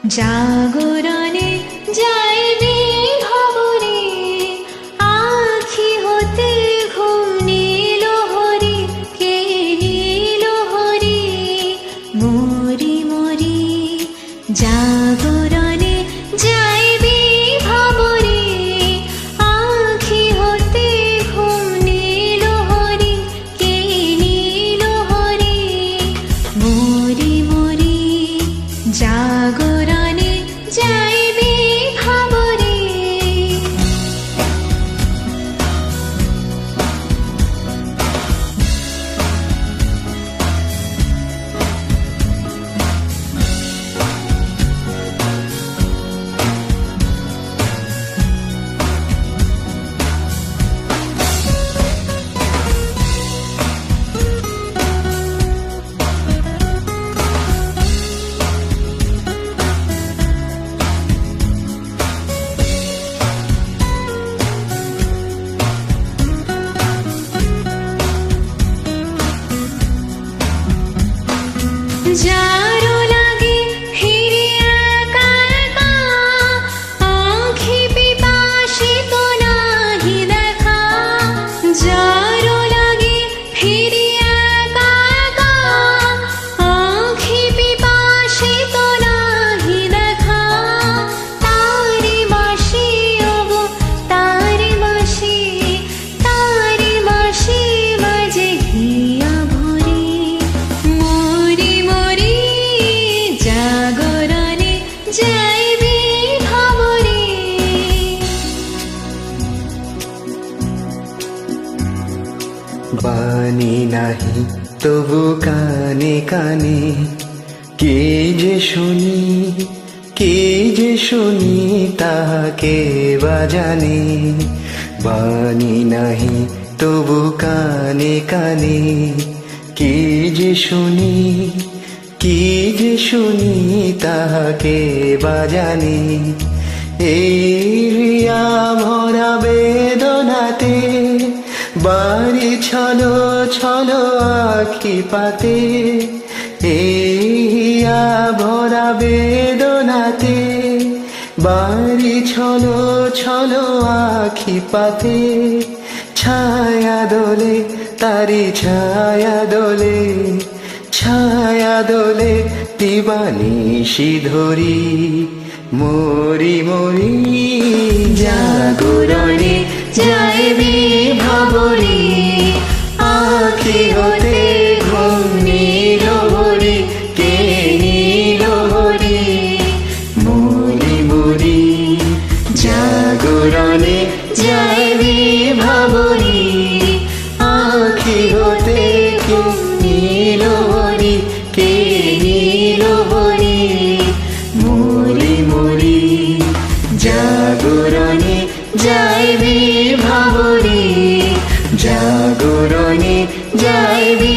জাগরণে যাইবি ভবরে, আখি হতে ঘুম নীল হরি, কে নীল হরি মরি মরি। জাগরণে যাইবি ভবরে, আখি হতে ঘুম নীল হরি, কে নীল হরি মরি মরি। জাগরণে যাইবি ভবরে। যারো লাগে ফিরে একা একা, আঁখি পিপাসিত নাহি দেখা। যারো লাগে ফিরে একা একা, আঁখি পিপাসিত নাহি দেখা। তারি বাঁশি ওগো তারি বাঁশি, তারি বাঁশি বাজে হিয়া ভরে মরি মরি। জাগরণে যাইবি ভবরে। বাণী নাহি তবু কানে কানে, কে যে শুনি কে যে শুনি তাহাকে বাজানে। বাণী নাহি তবু কানে কানে, কে যে শুনি কে যে শুনি তাহাকে বাজানে। এই রিয়া ভরা বেদনাতে বাড়ি ছলো ছলো আখি পাতে। এই রিয়া ভরা বেদনাতে বাড়ি ছলো ছলো আখি পাতে। ছায়া দোলে তারি ছায়া দোলে, ছায়া দোলে দিবানিশি ধরি মরি মরি। জাগরণে যাইবি ভবরে, আঁখি হতে ঘুম নীল হরি, কে নীল হরি মরি মরি। জাগরণে যাইবি ভবরে, আঁখি হতে ঘুম নীল হরি, কে নীল হরি মরি মরি। জাগরণে যাইবি ভবরে, জাগরণে যাইবি